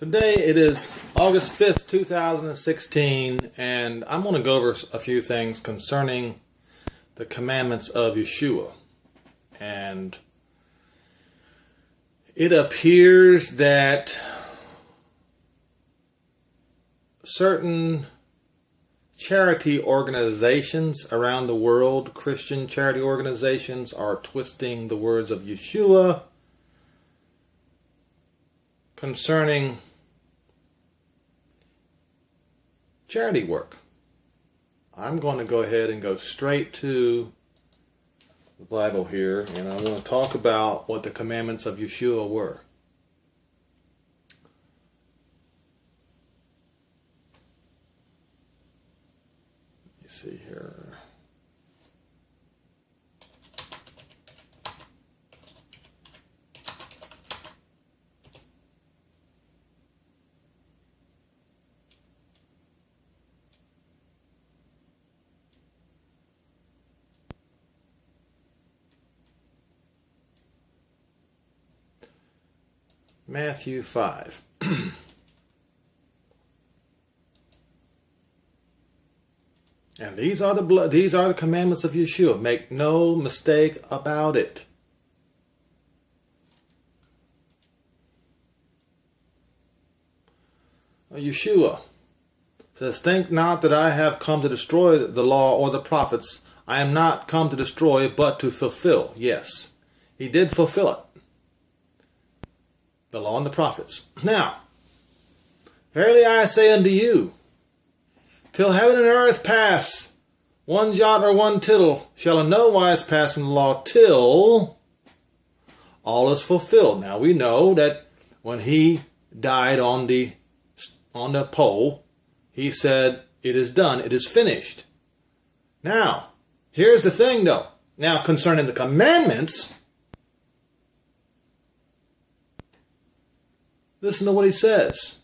Today it is August 5th, 2016, and I'm going to go over a few things concerning the commandments of Yeshua. And it appears that certain charity organizations around the world, Christian charity organizations, are twisting the words of Yeshua concerning charity work. I'm going to go ahead and go straight to the Bible here, and I want to talk about what the commandments of Yeshua were. Let me see here. Matthew 5. And these are the commandments of Yeshua. Make no mistake about it. Yeshua says, "Think not that I have come to destroy the law or the prophets. I am not come to destroy, but to fulfill." Yes, he did fulfill it. The law and the prophets. Now, verily I say unto you, till heaven and earth pass, one jot or one tittle shall in no wise pass from the law till all is fulfilled. Now we know that when he died on the pole, he said, "It is done, it is finished." Now, here's the thing though. Now concerning the commandments, listen to what he says.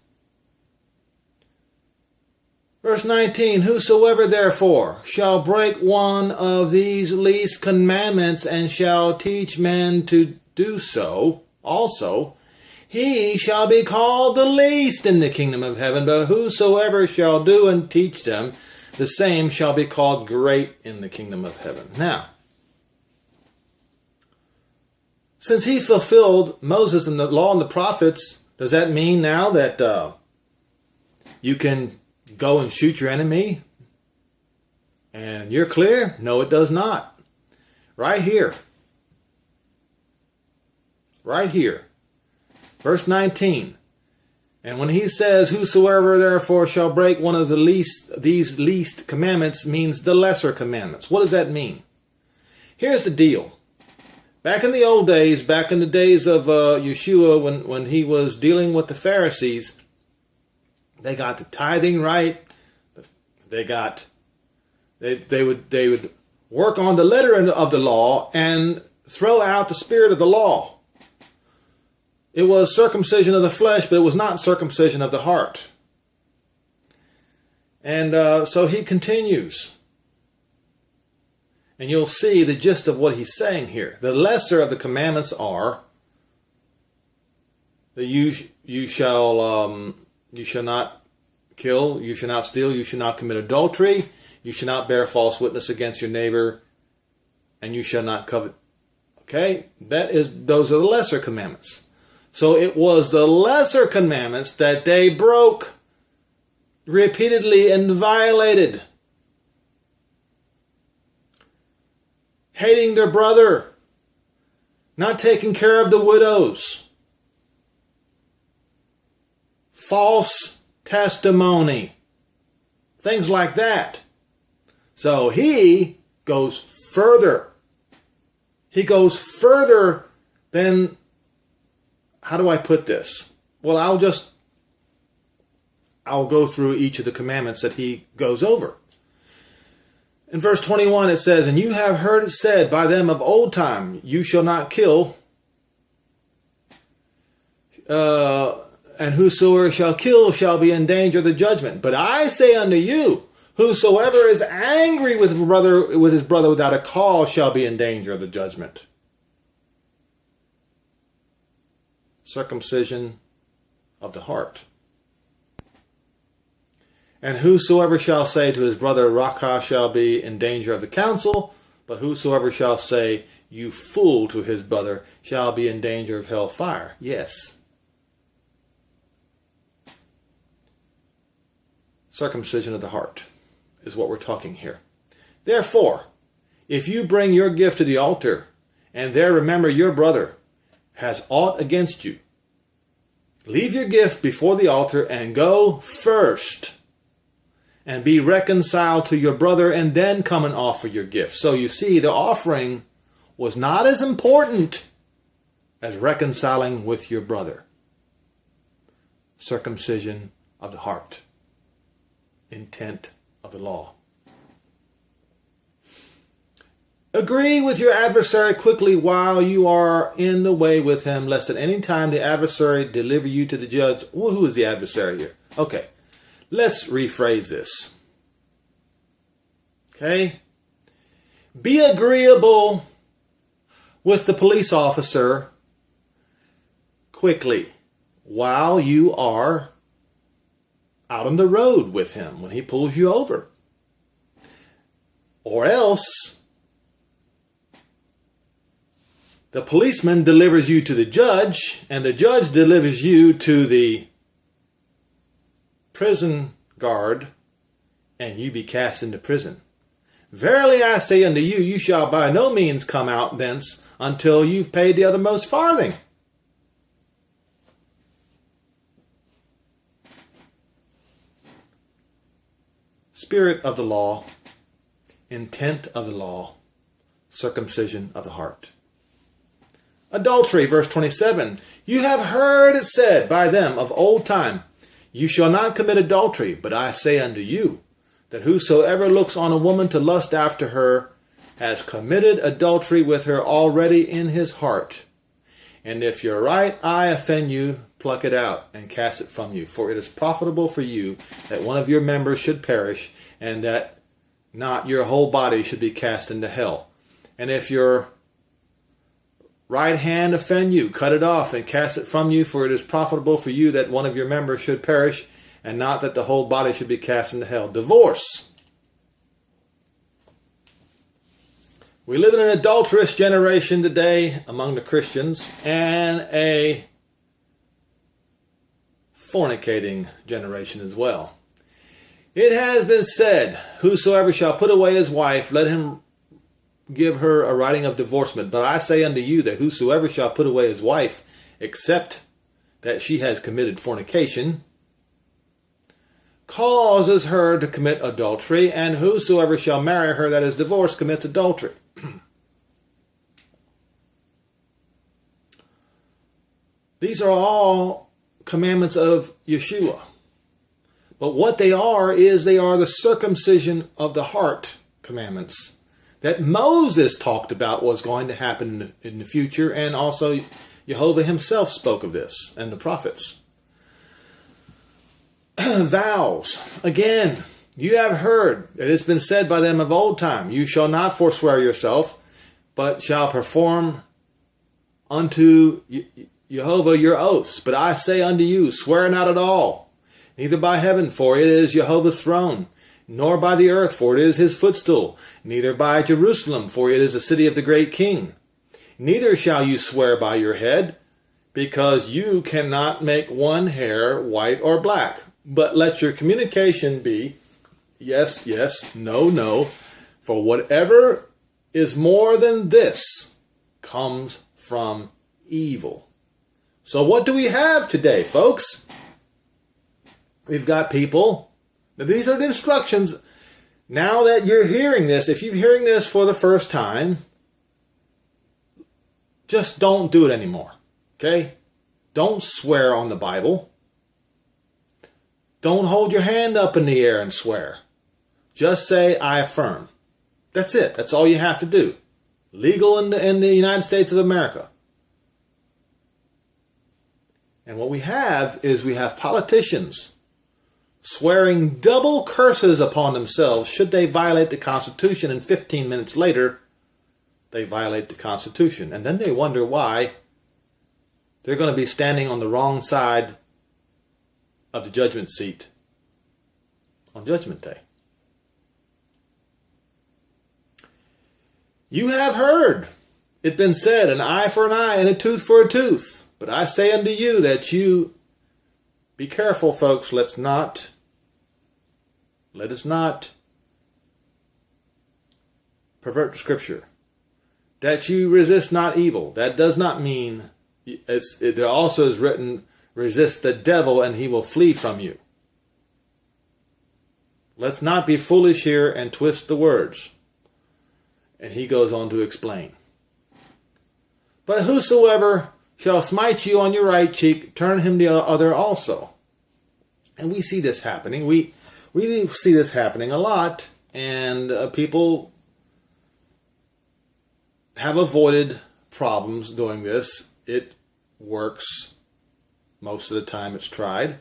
Verse 19, "Whosoever therefore shall break one of these least commandments and shall teach men to do so also, he shall be called the least in the kingdom of heaven. But whosoever shall do and teach them, the same shall be called great in the kingdom of heaven." Now, since he fulfilled Moses and the law and the prophets, does that mean now that you can go and shoot your enemy and you're clear? No, it does not. Right here. Right here. Verse 19. "And when he says, whosoever therefore shall break one of these least commandments," means the lesser commandments. What does that mean? Here's the deal. Back in the old days, back in the days of Yeshua, when he was dealing with the Pharisees, they got the tithing right. They would work on the letter of the law and throw out the spirit of the law. It was circumcision of the flesh, but it was not circumcision of the heart. And so he continues. And you'll see the gist of what he's saying here. The lesser of the commandments are that you shall not kill, you shall not steal, you shall not commit adultery, you shall not bear false witness against your neighbor, and you shall not covet. Okay? Those are the lesser commandments. So it was the lesser commandments that they broke repeatedly and violated. Hating their brother, not taking care of the widows, false testimony, things like that. So he goes further. He goes further than, how do I put this? Well, I'll go through each of the commandments that he goes over. In verse 21 it says, "And you have heard it said by them of old time, you shall not kill, and whosoever shall kill shall be in danger of the judgment. But I say unto you, whosoever is angry with his brother without a cause shall be in danger of the judgment." Circumcision of the heart. And whosoever shall say to his brother, Raca, shall be in danger of the council, but whosoever shall say, you fool, to his brother, shall be in danger of hell fire. Yes. Circumcision of the heart is what we're talking here. Therefore, if you bring your gift to the altar, and there remember your brother has aught against you, leave your gift before the altar and go first and be reconciled to your brother, and then come and offer your gift. So you see, the offering was not as important as reconciling with your brother. Circumcision of the heart. Intent of the law. Agree with your adversary quickly while you are in the way with him, lest at any time the adversary deliver you to the judge. Well, who is the adversary here? Okay, let's rephrase this. Okay? Be agreeable with the police officer quickly while you are out on the road with him when he pulls you over. Or else the policeman delivers you to the judge, and the judge delivers you to the prison guard, and you be cast into prison. Verily I say unto you, you shall by no means come out thence until you've paid the othermost farthing. Spirit of the law, intent of the law, circumcision of the heart. Adultery, verse 27. You have heard it said by them of old time, you shall not commit adultery, but I say unto you, that whosoever looks on a woman to lust after her has committed adultery with her already in his heart. And if your right eye offend you, pluck it out and cast it from you. For it is profitable for you that one of your members should perish, and that not your whole body should be cast into hell. And if your right hand offend you, cut it off and cast it from you. For it is profitable for you that one of your members should perish, and not that the whole body should be cast into hell. Divorce. We live in an adulterous generation today among the Christians, and a fornicating generation as well. It has been said, whosoever shall put away his wife, let him give her a writing of divorcement. But I say unto you that whosoever shall put away his wife, except that she has committed fornication, causes her to commit adultery, and whosoever shall marry her that is divorced commits adultery. These are all commandments of Yeshua. But what they are is they are the circumcision of the heart commandments that Moses talked about was going to happen in the future, and also Jehovah himself spoke of this, and the prophets. Vows. Again, you have heard that it's been said by them of old time, you shall not forswear yourself, but shall perform unto Jehovah your oaths. But I say unto you, swear not at all, neither by heaven, for it is Jehovah's throne, nor by the earth, for it is his footstool, neither by Jerusalem, for it is the city of the great king. Neither shall you swear by your head, because you cannot make one hair white or black. But let your communication be yes, yes, no, no, for whatever is more than this comes from evil. So what do we have today, folks? We've got people. Now these are the instructions. Now that you're hearing this, if you're hearing this for the first time, just don't do it anymore. Okay? Don't swear on the Bible. Don't hold your hand up in the air and swear. Just say, I affirm. That's it. That's all you have to do. Legal in the United States of America. And what we have is we have politicians swearing double curses upon themselves should they violate the Constitution, and 15 minutes later, they violate the Constitution. And then they wonder why they're going to be standing on the wrong side of the judgment seat on Judgment Day. You have heard it been said, an eye for an eye and a tooth for a tooth. But I say unto you that you be careful, folks. Let us not pervert the Scripture. That you resist not evil. That does not mean, there also is written, resist the devil and he will flee from you. Let's not be foolish here and twist the words. And he goes on to explain. But whosoever shall smite you on your right cheek, turn him the other also. And we see this happening. We see this happening a lot. And people have avoided problems doing this. It works. Most of the time it's tried.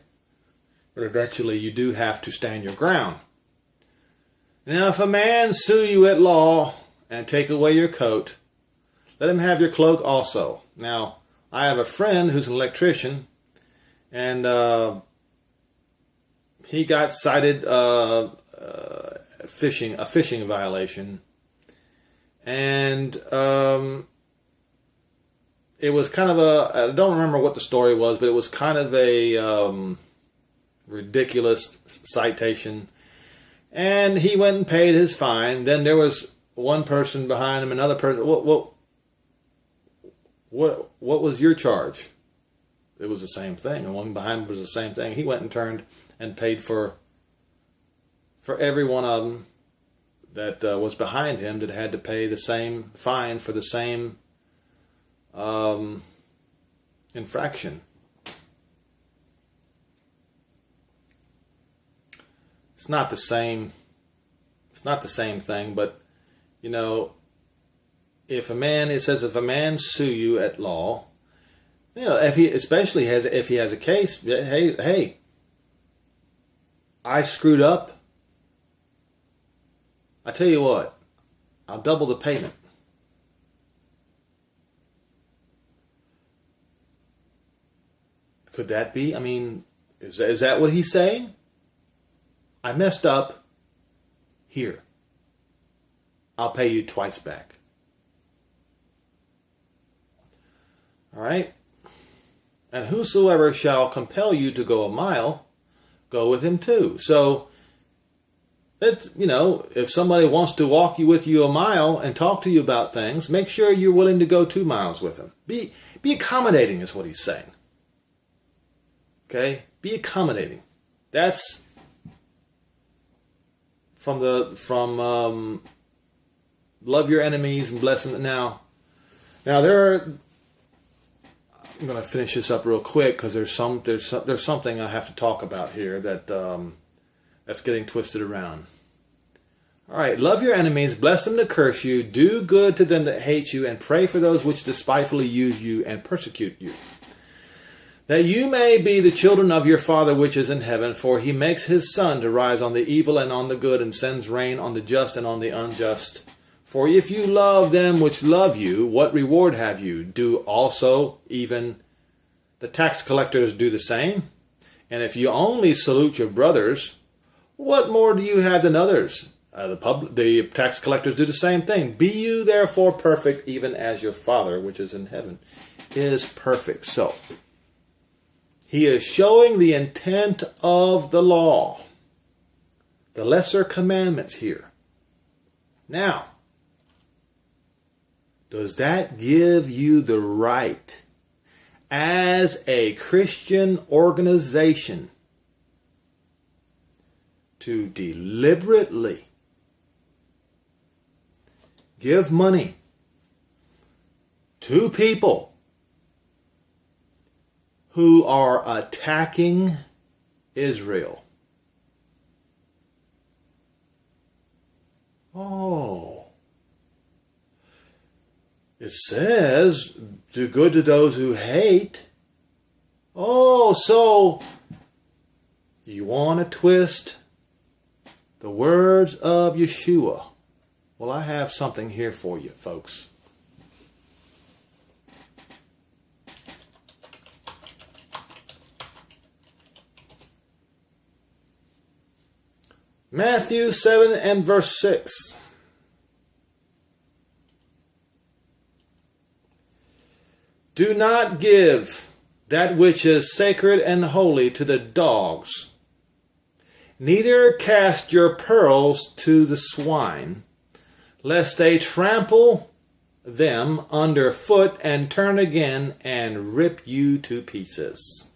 But eventually you do have to stand your ground. Now if a man sue you at law and take away your coat, let him have your cloak also. Now, I have a friend who's an electrician, and he got cited a fishing violation, and it was kind of I don't remember what the story was, but it was kind of a ridiculous citation, and he went and paid his fine. Then there was one person behind him, another person. What was your charge? It was the same thing. And one behind him was the same thing. He went and turned and paid for every one of them that was behind him that had to pay the same fine for the same infraction. It's not the same. It's not the same thing, but you know, if a man sue you at law, you know, if he has a case, hey, I screwed up. I tell you what, I'll double the payment. Could that be? I mean, is that what he's saying? I messed up. Here, I'll pay you twice back. All right? And whosoever shall compel you to go a mile, go with him too. So, it's, you know, if somebody wants to walk with you a mile and talk to you about things, make sure you're willing to go 2 miles with him. Be accommodating is what he's saying. Okay? Be accommodating. That's from love your enemies and bless them. Now I'm going to finish this up real quick because there's something I have to talk about here that's getting twisted around. All right, love your enemies, bless them that curse you, do good to them that hate you, and pray for those which despitefully use you and persecute you, that you may be the children of your Father which is in heaven, for he makes his sun to rise on the evil and on the good, and sends rain on the just and on the unjust. For if you love them which love you, what reward have you? Do also even the tax collectors do the same? And if you only salute your brothers, what more do you have than others? The tax collectors do the same thing. Be you therefore perfect, even as your Father which is in heaven is perfect. So, he is showing the intent of the law, the lesser commandments here. Now, does that give you the right as a Christian organization to deliberately give money to people who are attacking Israel? Oh. It says, do good to those who hate. Oh, so you want to twist the words of Yeshua? Well, I have something here for you, folks. Matthew 7 and verse 6. Do not give that which is sacred and holy to the dogs, neither cast your pearls to the swine, lest they trample them under foot and turn again and rip you to pieces.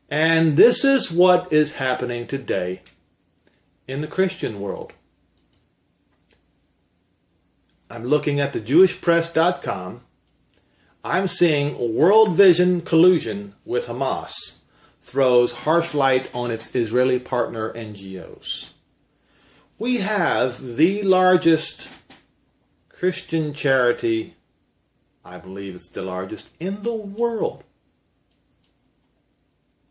And this is what is happening today in the Christian world. I'm looking at the JewishPress.com. I'm seeing World Vision collusion with Hamas throws harsh light on its Israeli partner NGOs. We have the largest Christian charity, I believe it's the largest in the world.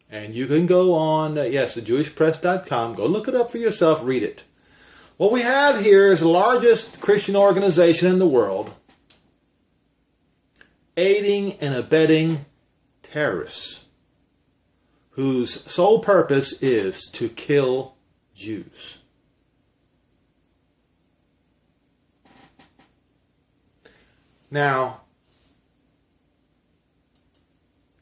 And you can go on, the JewishPress.com, go look it up for yourself, read it. What we have here is the largest Christian organization in the world aiding and abetting terrorists whose sole purpose is to kill Jews. Now,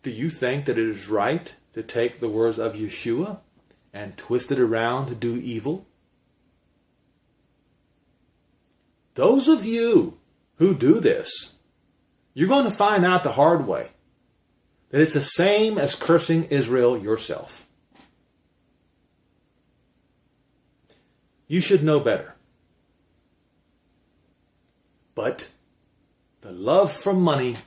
do you think that it is right to take the words of Yeshua and twist it around to do evil? Those of you who do this, you're going to find out the hard way that it's the same as cursing Israel yourself. You should know better. But the love for money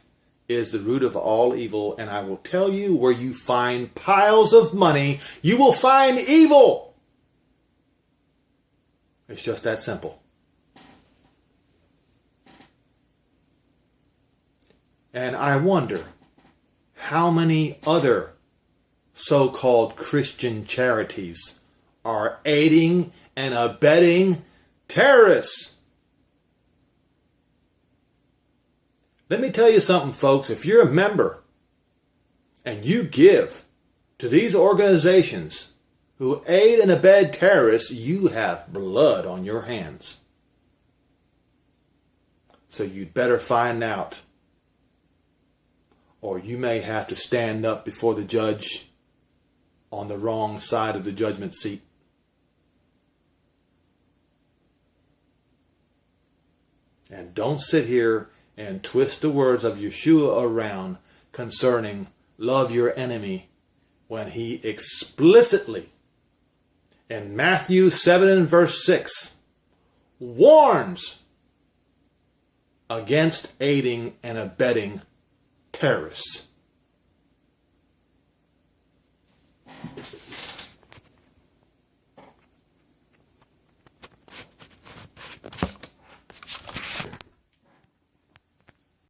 is the root of all evil, and I will tell you, where you find piles of money, you will find evil. It's just that simple. And I wonder how many other so-called Christian charities are aiding and abetting terrorists. Let me tell you something, folks. If you're a member and you give to these organizations who aid and abet terrorists, you have blood on your hands. So you'd better find out, or you may have to stand up before the judge on the wrong side of the judgment seat. And don't sit here and twist the words of Yeshua around concerning love your enemy, when he explicitly in Matthew 7 and verse 6 warns against aiding and abetting terrorists.